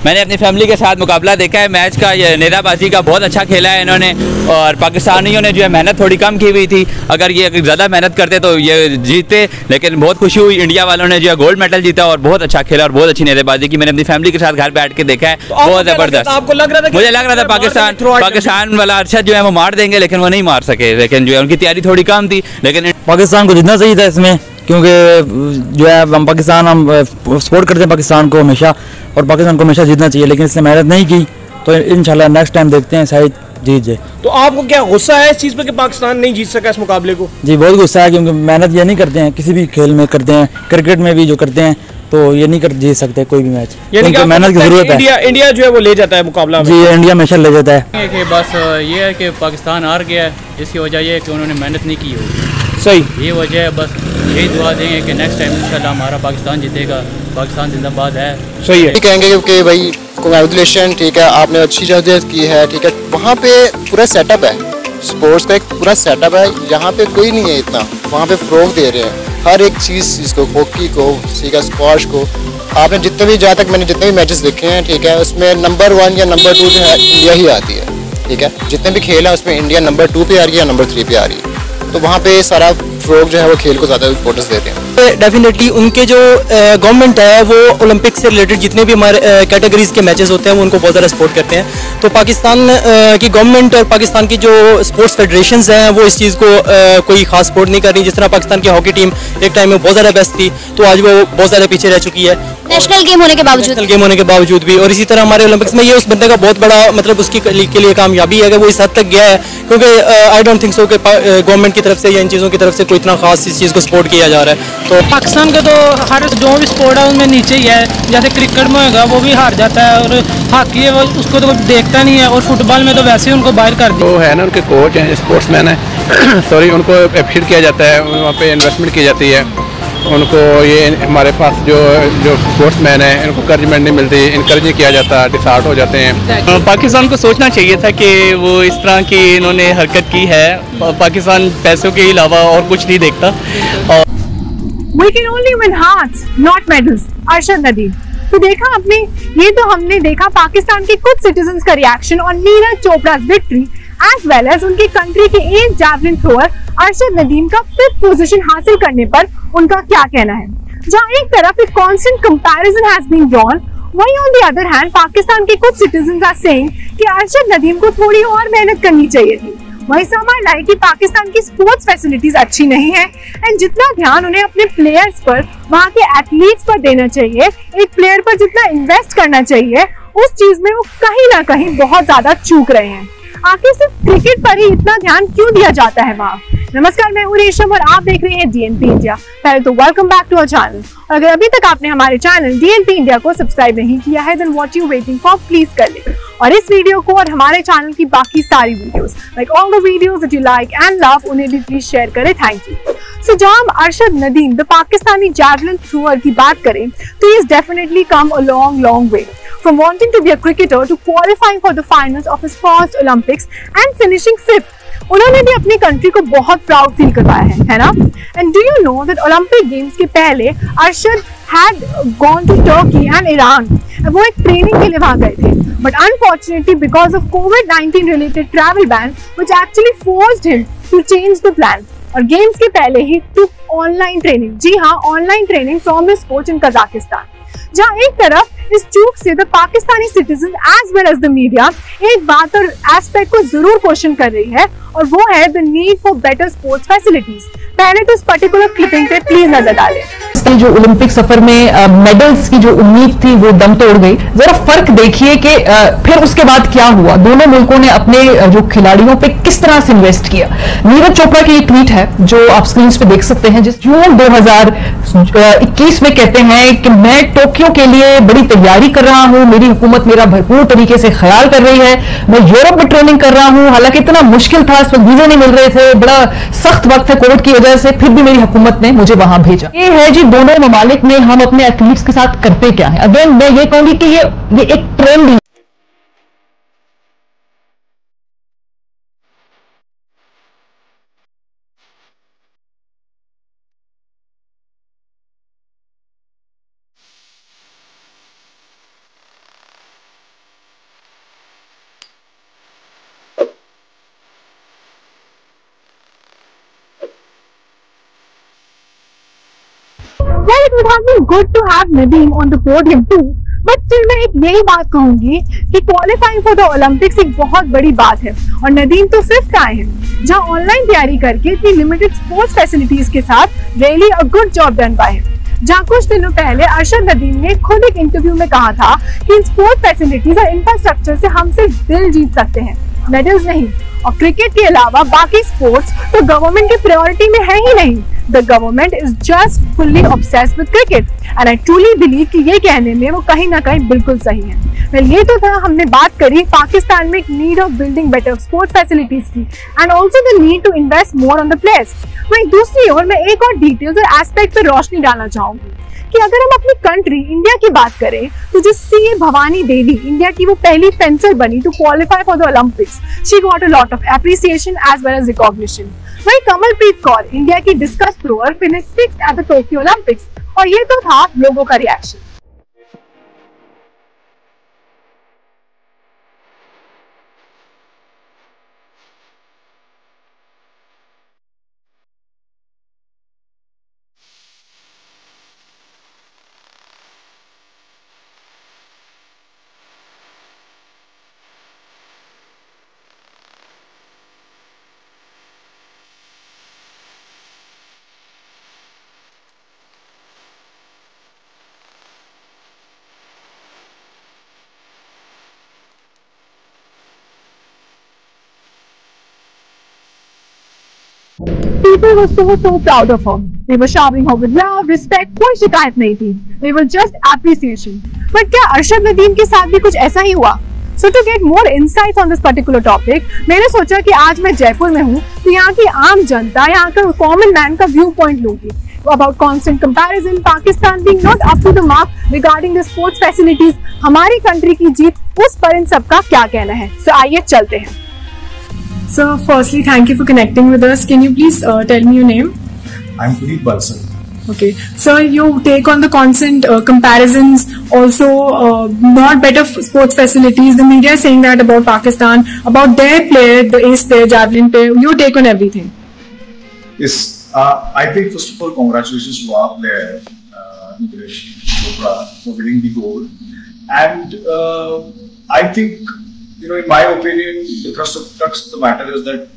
मैंने अपनी फैमिली के साथ मुकाबला देखा है मैच का। ये नेज़ाबाजी का बहुत अच्छा खेला है इन्होंने, और पाकिस्तानियों ने जो है मेहनत थोड़ी कम की हुई थी। अगर ये ज़्यादा मेहनत करते तो ये जीतते, लेकिन बहुत खुशी हुई इंडिया वालों ने जो है गोल्ड मेडल जीता और बहुत अच्छा खेला और बहुत अच्छी नेज़ाबाजी की। मैंने अपनी फैमिली के साथ घर बैठ के देखा है, बहुत ज़बरदस्त। आपको लग रहा था? मुझे लग रहा था पाकिस्तान वाला अरशद जो है वो मार देंगे, लेकिन वो नहीं मार सके। लेकिन जो है उनकी तैयारी थोड़ी कम थी, लेकिन पाकिस्तान को जीतना चाहिए था इसमें, क्योंकि जो है हम सपोर्ट करते हैं पाकिस्तान को हमेशा, और पाकिस्तान को हमेशा जीतना चाहिए। लेकिन इसने मेहनत नहीं की, तो इंशाल्लाह नेक्स्ट टाइम देखते हैं शायद जीत जाए। तो आपको क्या गुस्सा है इस चीज़ पे कि पाकिस्तान नहीं जीत सका इस मुकाबले को? जी बहुत गुस्सा है, क्योंकि मेहनत ये नहीं करते हैं, किसी भी खेल में करते हैं, क्रिकेट में भी जो करते हैं, तो ये नहीं कर जीत सकते कोई भी मैच, क्योंकि मेहनत की जरूरत है। इंडिया जो है वो ले जाता है मुकाबला में। जी इंडिया हमेशा ले जाता है। कि बस ये है कि पाकिस्तान हार गया है, इसकी वजह ये है कि उन्होंने मेहनत नहीं की होगी। सही, ये वजह है। बस यही दुआ देंगे कि नेक्स्ट टाइम इंशाल्लाह हमारा पाकिस्तान जीतेगा। पाकिस्तान जिंदाबाद है। सही है। कहेंगे क्योंकि भाई कांग्रेचुलेशन, ठीक है, आपने अच्छी जद्दोजहद की है, ठीक है। वहाँ पे पूरा सेटअप है, स्पोर्ट्स का एक पूरा सेटअप है। यहाँ पे कोई नहीं है इतना, वहाँ पे फ़रोग दे रहे हैं हर एक चीज़ इसको, हॉकी को, ठीक है, स्क्वाश को। आपने जितने भी, जहाँ तक मैंने जितने भी मैचेस देखे हैं, ठीक है, उसमें नंबर 1 या नंबर 2 जो है इंडिया ही आती है, ठीक है। जितने भी खेल है उसमें इंडिया नंबर 2 पे आ रही है या नंबर 3 पे आ रही है। तो वहाँ पे सारा फ़रोग जो है वो खेल को ज़्यादा इम्पोर्टेंस देते हैं। डेफिनेटली उनके जो गवर्नमेंट है वो ओलंपिक से रिलेटेड जितने भी हमारे कैटेगरीज के मैचेस होते हैं वो उनको बहुत ज़्यादा सपोर्ट करते हैं। तो पाकिस्तान की गवर्नमेंट और पाकिस्तान की जो स्पोर्ट्स फेडरेशंस हैं वो इस चीज़ को कोई खास सपोर्ट नहीं कर रही। जिस तरह पाकिस्तान की हॉकी टीम एक टाइम में बहुत ज़्यादा बेस्ट थी, तो आज वो बहुत ज़्यादा पीछे रह चुकी है नेशनल गेम होने के बावजूद भी। और इसी तरह हमारे ओलंपिक्स में ये उस बंदे का बहुत बड़ा मतलब उसकी के लिए कामयाबी है कि वो इस हद तक गया है, क्योंकि आई डोंट थिंक सो कि गवर्नमेंट की तरफ से या इन चीज़ों की तरफ से कोई इतना खास इस चीज़ को सपोर्ट किया जा रहा है। तो पाकिस्तान का तो हर जो भी स्पोर्ट है उनमें नीचे ही है। जैसे क्रिकेट में होगा वो भी हार जाता है, और हॉकी है वो उसको तो कोई देखता नहीं है, और फुटबॉल में तो वैसे ही उनको बाहर कर दिया। वो है ना, उनके कोच हैं, स्पोर्ट्समैन है सॉरी, उनको अप्रिशिएट किया जाता है, वहाँ पे इन्वेस्टमेंट की जाती है उनको। ये हमारे पास जो स्पोर्ट्समैन है इनको इंकरेजमेंट नहीं मिलती, इंकरेज नहीं किया जाता, डिसहार्ट हो जाते हैं। पाकिस्तान को सोचना चाहिए था कि वो इस तरह की इन्होंने हरकत की है। पाकिस्तान पैसों के अलावा और कुछ नहीं देखता। We can only win hearts, not medals. Arshad Nadeem. तो देखा आपने, ये तो हमने देखा पाकिस्तान के कुछ सिटीजन्स का रिएक्शन और Neeraj Chopra victory as well as उनकी कंट्री के as javelin thrower Arshad Nadeem का 5th पोजीशन हासिल करने पर उनका क्या कहना है। जहां एक तरफ एक constant comparison has been drawn, वहीं on the other hand Pakistan के कुछ सिटीजन्स आर सेइंग कि अरशद नदीम को थोड़ी और मेहनत करनी चाहिए थी। वहीं समझ आए कि पाकिस्तान की स्पोर्ट्स फैसिलिटीज अच्छी नहीं है, एंड जितना ध्यान उन्हें अपने प्लेयर्स पर, वहाँ के एथलीट्स पर देना चाहिए, एक प्लेयर पर जितना इन्वेस्ट करना चाहिए, उस चीज में वो कहीं ना कहीं बहुत ज्यादा चूक रहे हैं। आखिर सिर्फ क्रिकेट पर ही इतना ध्यान क्यों दिया जाता है वहाँ? नमस्कार, मैं हूँ रेशम और आप देख रहे हैं डीएनपी इंडिया। पहले तो welcome back to our channel, और अगर अभी तक आपने हमारे चैनल डीएनपी इंडिया को सब्सक्राइब नहीं किया है, then what you waiting for, please कर ले। और इस वीडियो को और हमारे चैनल की बाकी सारी videos, like all the videos that you like and love, उन्हें भी प्लीज शेयर करें। Thank you. सो जब हम Arshad Nadeem the Pakistani javelin thrower की बात करें, तो he has definitely come a long way from wanting to be a cricketer to qualifying for the finals of his first Olympics and finishing 5th. उन्होंने भी अपनी country को बहुत प्राउड फील करवाया है ना? And do you know that Olympic games के पहले Arshad had gone to Turkey and Iran. वो एक ट्रेनिंग के लिए वहाँ गए थे, but unfortunately because of COVID-19 related travel ban, which actually forced him to change the plan. और गेम्स के पहले ही took ऑनलाइन ट्रेनिंग, जी हाँ online training from his coach in Kazakhstan. जहाँ एक तरफ इस चूक से the Pakistani citizen as well as the media एक बात और एस्पेक्ट को जरूर क्वेश्चन कर रही है, और वो है the need for better sports facilities. पहले तो इस पर्टिकुलर क्लिपिंग पे प्लीज नजर डालें। जो ओलंपिक सफर में मेडल्स की जो उम्मीद थी वो दम तोड़ गई। जरा फर्क देखिए कि फिर उसके बाद क्या हुआ। दोनों मुल्कों ने अपने जो खिलाड़ियों पे किस तरह से इन्वेस्ट किया। नीरज चोपड़ा की एक ट्वीट है जो आप स्क्रीन पे देख सकते हैं, जिस जून 2021 में कहते हैं कि मैं टोक्यो के लिए बड़ी तैयारी कर रहा हूं, मेरी हुकूमत मेरा भरपूर तरीके से ख्याल कर रही है, मैं यूरोप में ट्रेनिंग कर रहा हूं, हालांकि इतना मुश्किल था, इस वक्त वीजे नहीं मिल रहे थे, बड़ा सख्त वक्त है कोविड की वजह से, फिर भी मेरी हुकूमत ने मुझे वहां भेजा। ये है जी दोनों ममालिक में हम अपने एथलीट्स के साथ करते क्या है। अगेन मैं ये कहूंगी कि ये एक trend Well, it would have been good to have Nadeem on the podium too. But still मैं एक यही बात कहूंगी कि क्वालिफाइंग फॉर द ओलंपिक्स एक बहुत बड़ी बात है और नदीम तो 5th आए हैं, जहां ऑनलाइन तैयारी करके इतनी लिमिटेड स्पोर्ट्स फैसिलिटीज के साथ really a good job done by him. जहां कुछ दिनों पहले अरशद नदीम ने खुद एक इंटरव्यू में कहा था कि इन स्पोर्ट्स फैसिलिटीज और इंफ्रास्ट्रक्चर से हम सिर्फ दिल जीत सकते हैं, मेडल्स नहीं। और क्रिकेट के अलावा बाकी स्पोर्ट्स तो गवर्नमेंट की प्रायोरिटी में है ही नहीं। The government is just fully obsessed with cricket and I truly believe कि ये कहने में वो कहीं ना कहीं बिल्कुल सही है। वेल, ये तो था, हमने बात करी पाकिस्तान में एक need of building better sports facilities की and also the need to invest more on the players. वहीं दूसरी ओर मैं एक और डिटेल्स और एस्पेक्ट पर रोशनी डालना चाहूंगी कि अगर हम अपनी कंट्री इंडिया की बात करें तो जो सी भवानी देवी, इंडिया की वो पहली फेंसर बनी to qualify for the Olympics, she got a lot of appreciation as well as recognition. वहीं कमलप्रीत कौर, इंडिया की discus thrower, finish 6th at the Tokyo Olympics और ये तो था लोगों का reaction. People were so proud of her. They were showering her with love, respect, कोई शिकायत नहीं थी. They were just appreciation. But क्या अरशद नदीम के साथ भी कुछ ऐसा ही हुआ? So to get more insights on this particular topic, मैंने सोचा कि आज मैं जयपुर में हूँ तो यहाँ की आम जनता, यहाँ का कॉमन मैन का व्यू पॉइंट लूंगी about constant comparison, Pakistan being not up to the mark regarding the sports facilities, हमारी कंट्री की जीत, उस पर इन सबका क्या कहना है। So आइए चलते हैं। Sir, firstly, thank you for connecting with us. Can you please tell me your name? I'm Puneet Balsar. Okay. Sir, you take on the constant comparisons, also not better sports facilities. The media is saying that about Pakistan, about their player, the ace player, javelin player. You take on everything. Yes. I think first of all, congratulations to our player, Neeraj Chopra, for winning the gold. And I think, in my opinion, the crux of the matter is that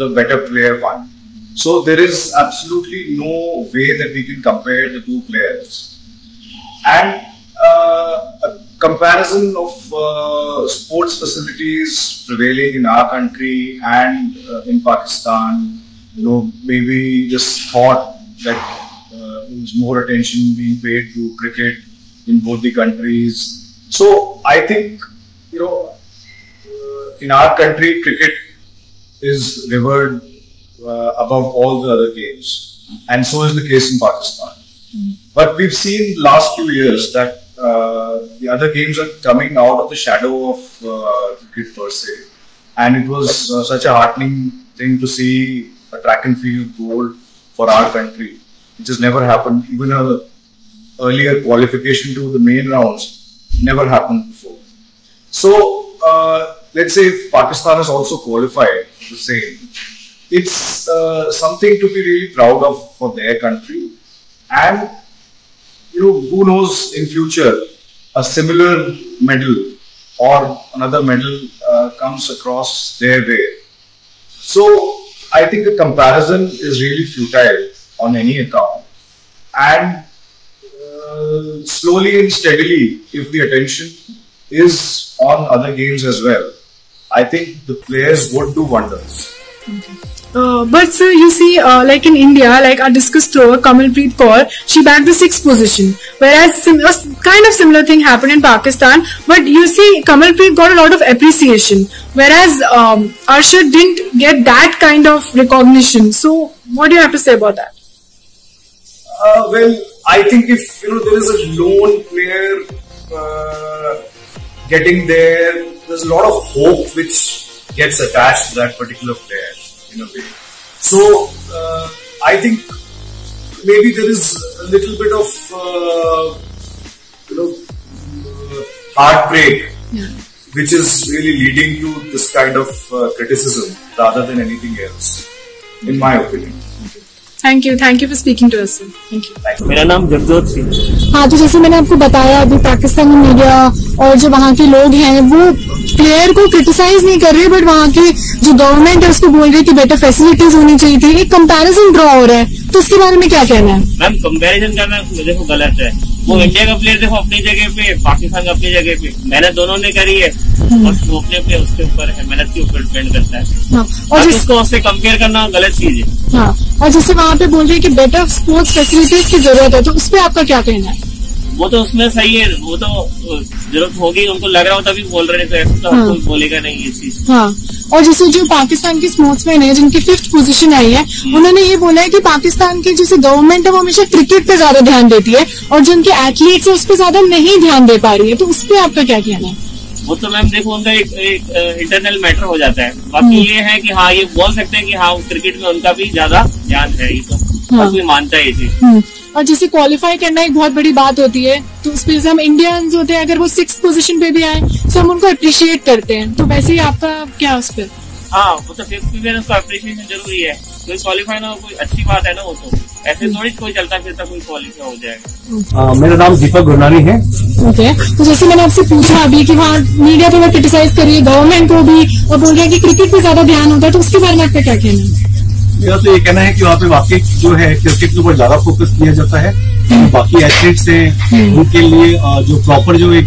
the better player won. So there is absolutely no way that we can compare the two players. And a comparison of sports facilities prevailing in our country and in Pakistan, maybe just thought that there was more attention being paid to cricket in both the countries. So I think, in our country, cricket is revered above all the other games, and so is the case in Pakistan. But we've seen last few years that the other games are coming out of the shadow of cricket per se, and it was such a heartening thing to see a track and field gold for our country, which has never happened. Even a earlier qualification to the main rounds never happened before. So let's say if Pakistan has also qualified the same, it's something to be really proud of for their country. And who knows, in future a similar medal or another medal comes across their way. So I think the comparison is really futile on any account. And slowly and steadily, if the attention is on other games as well, I think the players would do wonders. But sir, you see, like in India, like our discus thrower Kamalpreet Kaur, she bagged the 6th position, whereas a kind of similar thing happened in Pakistan. But you see, Kamalpreet got a lot of appreciation, whereas Arshad didn't get that kind of recognition. So what do you have to say about that? Well, I think if there is a lone player getting there, there's a lot of hope which gets attached to that particular player in a way. So I think maybe there is a little bit of heartbreak, which is really leading to this kind of criticism rather than anything else, in my opinion. Thank you for speaking to us, sir. Thank you. मेरा नाम जगजोत सिंह। हाँ, तो जैसे मैंने आपको बताया अभी Pakistani media और जो वहाँ के लोग हैं वो प्लेयर को क्रिटिसाइज नहीं कर रहे, बट वहाँ की जो गवर्नमेंट है उसको बोल रही है कि बेटर फैसिलिटीज होनी चाहिए थी। एक कंपैरिजन ड्रॉ हो रहा है, तो उसके बारे में क्या कहना है? मैम, कंपैरिजन करना देखो गलत है। वो इंडिया का प्लेयर देखो अपनी जगह पे, पाकिस्तान का अपनी जगह पे, मेहनत दोनों ने करी है और वो अपने अपने उसके ऊपर है, मेहनत के ऊपर डिपेंड करता है। हाँ, और उसको उससे कंपेयर करना गलत चीज है। हाँ, और जैसे वहाँ पे बोल रहे हैं कि बेटर स्पोर्ट्स फैसिलिटीज की जरूरत है, तो उस पर आपका क्या कहना है? वो तो उसमें सही है, वो तो जरूरत होगी, उनको लग रहा हो तभी बोल रहे हैं, तो ऐसा तो कोई बोलेगा नहीं ये चीज। हाँ, और जैसे जो पाकिस्तान के स्पोर्ट्समैन है जिनकी 5th पोजीशन आई है, उन्होंने ये बोला है कि पाकिस्तान की जैसे गवर्नमेंट है वो हमेशा क्रिकेट पे ज्यादा ध्यान देती है और जो उनके एथलीट्स है उस पर ज्यादा नहीं ध्यान दे पा रही है, तो उस पर आपका क्या कहना है? वो तो मैम देखो उनका एक इंटरनल मैटर हो जाता है। बाकी ये है कि हाँ, ये बोल सकते हैं कि हाँ क्रिकेट में उनका भी ज्यादा ध्यान है, ये तो हर कोई मानता है ये चीज। और जैसे क्वालिफाई करना एक बहुत बड़ी बात होती है, तो उस पर हम इंडियंस होते हैं, अगर वो 6th पोजीशन पे भी आए तो हम उनको अप्रिशिएट करते हैं, तो वैसे ही आपका क्या उस पर? हाँ, वो तो 5th पे उसका अप्रिशिएशन जरूरी है। कोई क्वालिफाई ना हो कोई अच्छी बात है ना, वो तो ऐसे थोड़ी कोई चलता फिरता कोई क्वालिफाई हो जाएगा। मेरा नाम दीपक गुरनानी है। ओके, तो जैसे मैंने आपसे पूछा अभी कि वहाँ मीडिया पे वो क्रिटिसाइज करिए गवर्नमेंट को भी और बोल रहे हैं कि क्रिकेट पे ज्यादा ध्यान होता है, तो उसके बारे में आपका क्या कहना है? मेरा तो ये कहना है कि वहाँ पे वाकई जो है क्रिकेट के ऊपर ज्यादा फोकस किया जाता है। बाकी एथलीट्स हैं उनके लिए जो प्रॉपर जो एक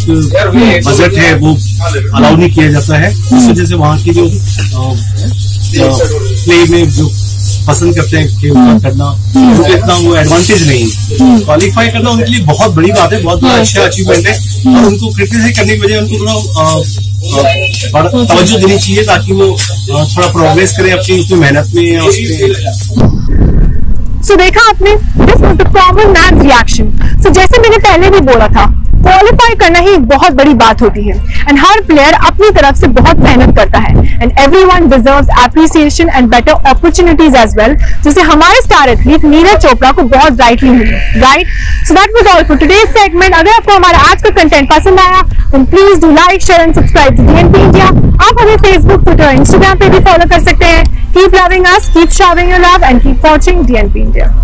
बजट है वो अलाउ नहीं किया जाता है, इस वजह से वहाँ की जो प्ले में जो पसंद करते हैं खेल करना, उनको इतना वो एडवांटेज नहीं। क्वालिफाई करना उनके लिए बहुत बड़ी बात है, बहुत बड़ा अच्छा अचीवमेंट है, और उनको क्रिटिसाइज करने की बजाय उनको थोड़ा तवज्जो देनी चाहिए ताकि वो थोड़ा प्रोग्रेस करें अपनी उसमें मेहनत में या उसमें। सो देखा आपने, this was the common man reaction. So जैसे मैंने पहले भी बोला था, क्वालिफाई करना ही एक बहुत बड़ी बात होती है एंड हर प्लेयर अपनी तरफ से बहुत मेहनत करता है and everyone deserves appreciation and better opportunities as well, जैसे हमारे स्टार एथलीट नीरज चोपड़ा को बहुत राइटली मिली, right? So that was all for today's segment. अगर आपको हमारा आज का कंटेंट पसंद आया तो please do like, share and subscribe to DNP India. आप हमें फेसबुक, ट्विटर, इंस्टाग्राम पे भी फॉलो कर सकते हैं। Keep loving us, keep showing your love and keep watching DNP India.